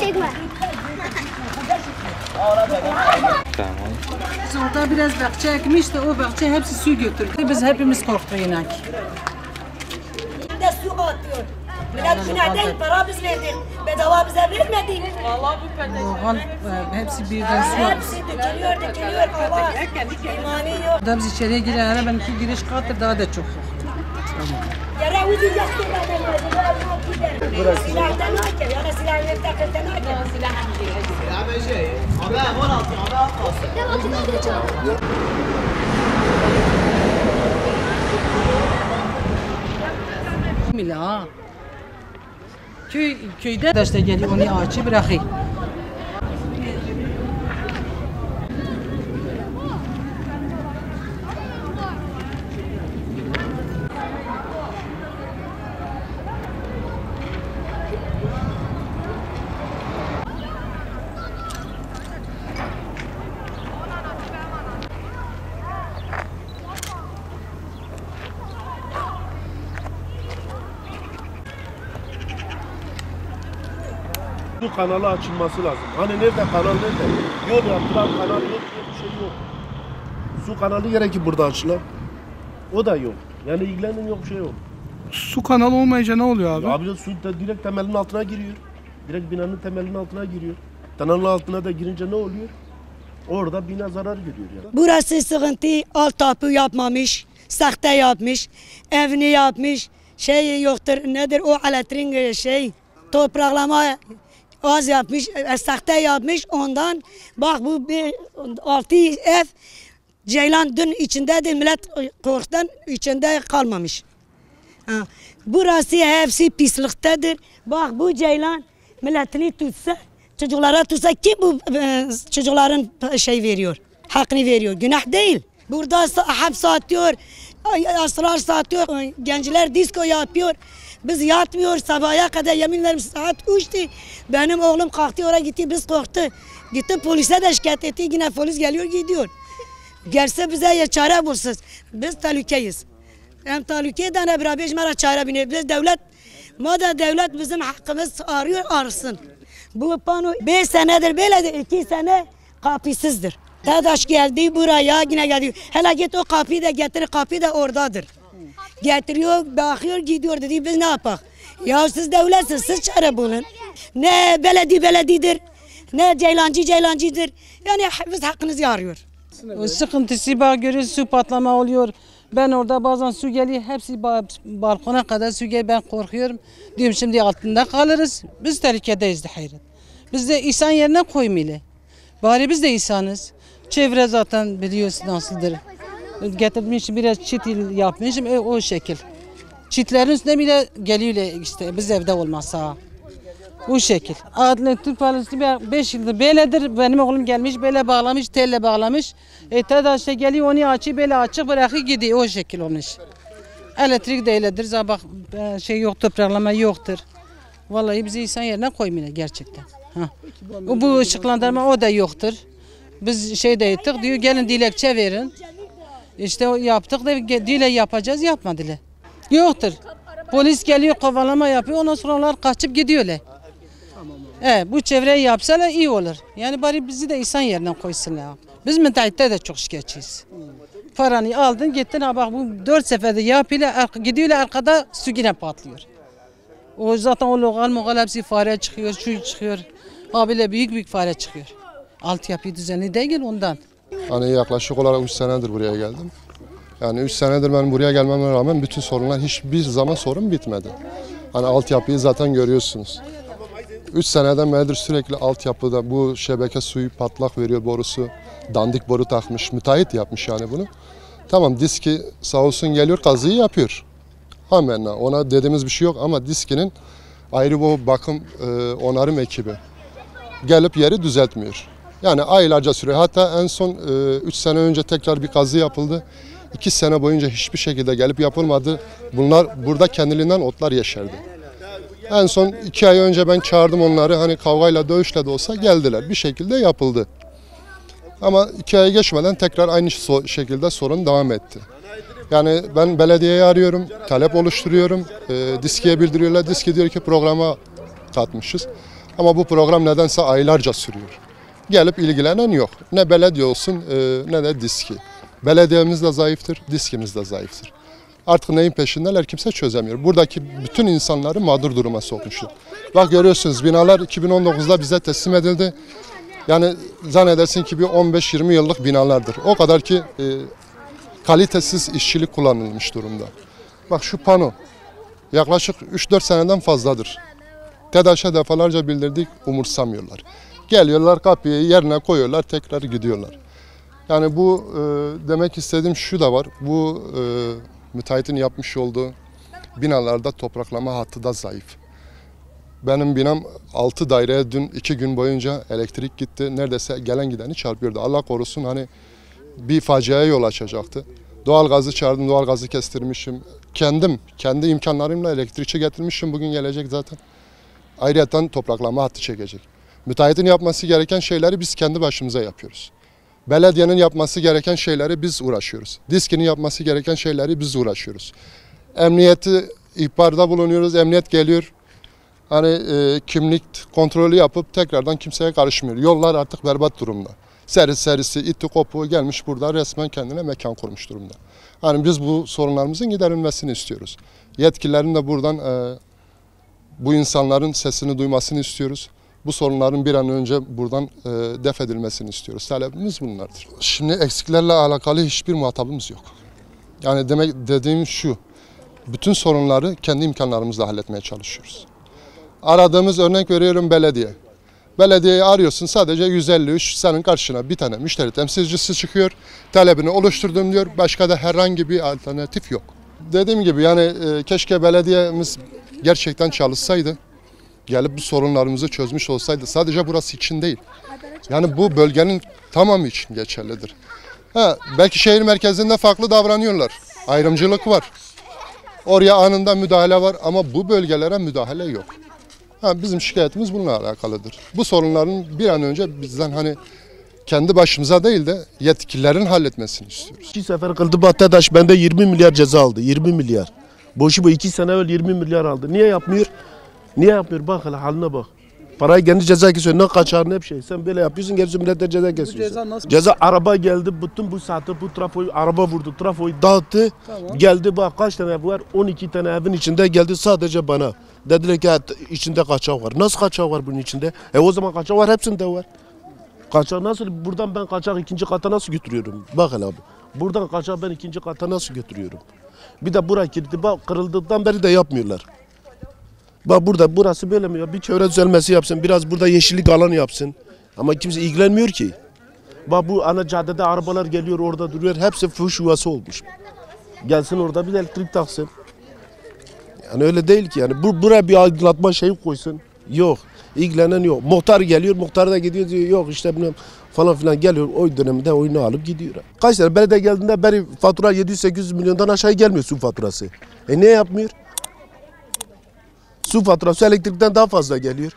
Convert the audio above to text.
çekme. Tamam. Orada biraz bahçe ekmişti, o bahçe hepsi su götürdü. Biz hepimiz korktuk inan ki. De su atıyor. Millet günah değil, para biz verdik. Bedava bize vermedi. Oğlan hepsi birden su aldı. Hepsi dökülüyor. Allah imani yok. Orada biz içeriye giren, benimki giriş katı daha da çok korktu. Yere ucu yaktı benden. Burası. Silahtan hakem. Yani silahın evde kırtan hakem. Mila. Köyde de işte geliyor onu açı bırakıyor. Su kanalı açılması lazım. Hani nerede kanal nerede? Yol yaptılar, kanal yok, bir şey yok. Su kanalı gerekir burada açılan. O da yok. Yani ilgilenen yok, bir şey yok. Su kanalı olmayınca ne oluyor abi? Abi su da direkt temelin altına giriyor. Direkt binanın temelinin altına giriyor. Kanalın altına da girince ne oluyor? Orada bina zarar görüyor yani. Burası sıkıntı, alt tapu yapmamış, sahte yapmış, evini yapmış, şey yoktur, nedir o elektriğin topraklama az yapmış, sahte yapmış ondan. Bak bu bir 6 ev ceylan dün içindedir, millet korkudan içinde kalmamış. Ha. Burası hepsi pisliktedir. Bak bu ceylan milletini tutsa, çocuklara tutsa kim bu çocukların şey veriyor, hakkını veriyor, günah değil. Burada hap satıyor, asrar satıyor, gençler disko yapıyor. Biz yatmıyor sabaha kadar, yeminlerim saat 3'tü. Benim oğlum kalktı oraya gitti, biz korktu. Gitti polise de şikayet etti, yine polis geliyor gidiyor. Gelse bize çare bulsun. Biz tehlikeyiz. Hem tehlikeden beraber işmara çare biniyor. Biz devlet, madem devlet bizim hakkımız arıyor, arasın. Bu pano 5 senedir böyledir, 2 sene kapısızdır. Dadaş geldi buraya, yine geldi. Hele git o kapıyı da getir, kapı da oradadır. Getiriyor, bakıyor, gidiyor dedi, biz ne yapak? Ya siz devletsiniz, siz çare bulun. Ne belediyedir, ne ceylancıdır. Yani biz hakkınızı arıyor. O sıkıntısı bak görüyoruz, su patlama oluyor. Ben orada bazen su geliyor, hepsi balkona kadar su geliyor, ben korkuyorum. Diyorum şimdi altında kalırız, biz tehlikedeyiz de hayret. Biz de insan yerine koymayalım. Bari biz de insanız. Çevre zaten biliyorsun nasıldır. Getirmişim biraz çit yapmışım, o şekil. Çitlerin üstüne bile geliyor işte biz evde olmazsa. Bu şekil. Adli Türk polisi 5 yıldır böyledir. Benim oğlum gelmiş böyle bağlamış, telle bağlamış. Teda işte geliyor onu açıyor böyle açık bırakıyor gidiyor o şekil olmuş. Elektrik de öyledir. Sabah şey yok topraklama yoktur. Vallahi bizi insan yerine koymuyor gerçekten. Ha. Bu ışıklandırma o da yoktur. Biz şey de ettik diyor gelin dilekçe verin. İşte yaptık da dile yapacağız yapmadılar. Yoktur. Polis geliyor kovalama yapıyor ondan sonra onlar kaçıp gidiyorlar. Bu çevreyi yapsalar iyi olur. Yani bari bizi de insan yerine koysunlar. Biz müteahhitte de çok şikayetçiyiz. Paranı aldın gittin ha bak bu 4 seferde yapıyorlar gidiyorlar arkada su yine patlıyor. O zaten o lokal hepsi fare çıkıyor, şu çıkıyor. Abiyle büyük fare çıkıyor. Altyapı düzenli değil ondan. Hani yaklaşık olarak 3 senedir buraya geldim. Yani 3 senedir ben buraya gelmeme rağmen bütün sorunlar hiçbir zaman sorun bitmedi. Hani altyapıyı zaten görüyorsunuz. 3 seneden beridir sürekli altyapıda bu şebeke suyu patlak veriyor borusu. Dandik boru takmış, müteahhit yapmış yani bunu. Tamam diski sağ olsun geliyor kazıyı yapıyor. Amenna ona dediğimiz bir şey yok ama diskinin ayrı bu bakım onarım ekibi gelip yeri düzeltmiyor. Yani aylarca sürüyor. Hatta en son 3 sene önce tekrar bir kazı yapıldı. 2 sene boyunca hiçbir şekilde gelip yapılmadı. Bunlar burada kendiliğinden otlar yeşerdi. En son 2 ay önce ben çağırdım onları. Hani kavgayla dövüşle de olsa geldiler. Bir şekilde yapıldı. Ama 2 ay geçmeden tekrar aynı şekilde sorun devam etti. Yani ben belediyeyi arıyorum, talep oluşturuyorum. Diskiye bildiriyorlar. Diski diyor ki programa katmışız. Ama bu program nedense aylarca sürüyor. Gelip ilgilenen yok. Ne belediye olsun ne de DİSKİ. Belediyemiz de zayıftır, DİSKİ'miz de zayıftır. Artık neyin peşindeler kimse çözemiyor. Buradaki bütün insanları mağdur duruma sokmuşlar. Bak görüyorsunuz binalar 2019'da bize teslim edildi. Yani zannedersin ki bir 15-20 yıllık binalardır. O kadar ki kalitesiz işçilik kullanılmış durumda. Bak şu pano yaklaşık 3-4 seneden fazladır. TEDAŞ'a defalarca bildirdik, umursamıyorlar. Geliyorlar kapıyı yerine koyuyorlar, tekrar gidiyorlar. Yani bu demek istediğim şu da var. Bu müteahhitin yapmış olduğu binalarda topraklama hattı da zayıf. Benim binam 6 daireye dün 2 gün boyunca elektrik gitti. Neredeyse gelen gideni çarpıyordu. Allah korusun hani bir faciaya yol açacaktı. Doğalgazı çağırdım, doğalgazı kestirmişim. Kendi imkanlarımla elektrikçi getirmişim. Bugün gelecek zaten. Ayrıyeten topraklama hattı çekecek. Müteahhitin yapması gereken şeyleri biz kendi başımıza yapıyoruz. Belediyenin yapması gereken şeyleri biz uğraşıyoruz. DİSKİ'nin yapması gereken şeyleri biz uğraşıyoruz. Emniyeti ihbarda bulunuyoruz. Emniyet geliyor. Hani kimlik kontrolü yapıp tekrardan kimseye karışmıyor. Yollar artık berbat durumda. Serisi, iti kopuğu gelmiş burada resmen kendine mekan kurmuş durumda. Hani biz bu sorunlarımızın giderilmesini istiyoruz. Yetkililerin de buradan bu insanların sesini duymasını istiyoruz. Bu sorunların bir an önce buradan def edilmesini istiyoruz. Talebimiz bunlardır. Şimdi eksiklerle alakalı hiçbir muhatabımız yok. Yani dediğim şu, bütün sorunları kendi imkanlarımızla halletmeye çalışıyoruz. Aradığımız örnek veriyorum belediye. Belediyeyi arıyorsun sadece 153 senin karşına bir tane müşteri temsilcisi çıkıyor. Talebini oluşturdum diyor. Başka da herhangi bir alternatif yok. Dediğim gibi yani keşke belediyemiz gerçekten çalışsaydı. Gelip bu sorunlarımızı çözmüş olsaydı. Sadece burası için değil. Yani bu bölgenin tamamı için geçerlidir. Belki şehir merkezinde farklı davranıyorlar. Ayrımcılık var. Oraya anında müdahale var ama bu bölgelere müdahale yok. Bizim şikayetimiz bununla alakalıdır. Bu sorunların bir an önce bizden hani kendi başımıza değil de yetkililerin halletmesini istiyoruz. 2 sefer kıldı TEDAŞ bende 20 milyar ceza aldı. 20 milyar. Boşu bu 2 sene evvel 20 milyar aldı. Niye yapmıyor? Niye yapmıyor? Bak hele haline bak. Parayı kendi ceza kesiyor. Ne kaçar ne bir şey. Sen böyle yapıyorsun gerisi millete ceza kesiyorsun. Ceza araba geldi. Bütün bu saati bu trafoyu araba vurdu. Trafoyu dağıttı. Tamam. Geldi bak kaç tane ev var? 12 tane evin içinde geldi sadece bana. Dediler ki içinde kaçak var. Nasıl kaçak var bunun içinde? O zaman kaçak var hepsinde var. Kaçak nasıl? Buradan ben kaçak ikinci kata nasıl götürüyorum? Bak hele abi. Buradan kaçak ben ikinci kata nasıl götürüyorum? Bir de buraya kilitli bak kırıldıktan beri de yapmıyorlar. Bak burası böyle mi ya? Bir çevre düzelmesi yapsın. Biraz burada yeşillik alanı yapsın. Ama kimse ilgilenmiyor ki. Bak bu ana caddede arabalar geliyor orada duruyor. Hepsi fuhuş yuvası olmuş. Gelsin orada bir elektrik taksın. Yani öyle değil ki yani. Buraya bir aydınlatma şeyi koysun. Yok. İlgilenen yok. Muhtar geliyor. Muhtar da gidiyor diyor. Yok işte bilmem falan filan geliyor. O dönemde oyunu alıp gidiyor. Kaç tane belediye geldiğinde beri fatura 700-800 milyondan aşağı gelmiyor su faturası. Ne yapmıyor? Su faturası elektrikten daha fazla geliyor.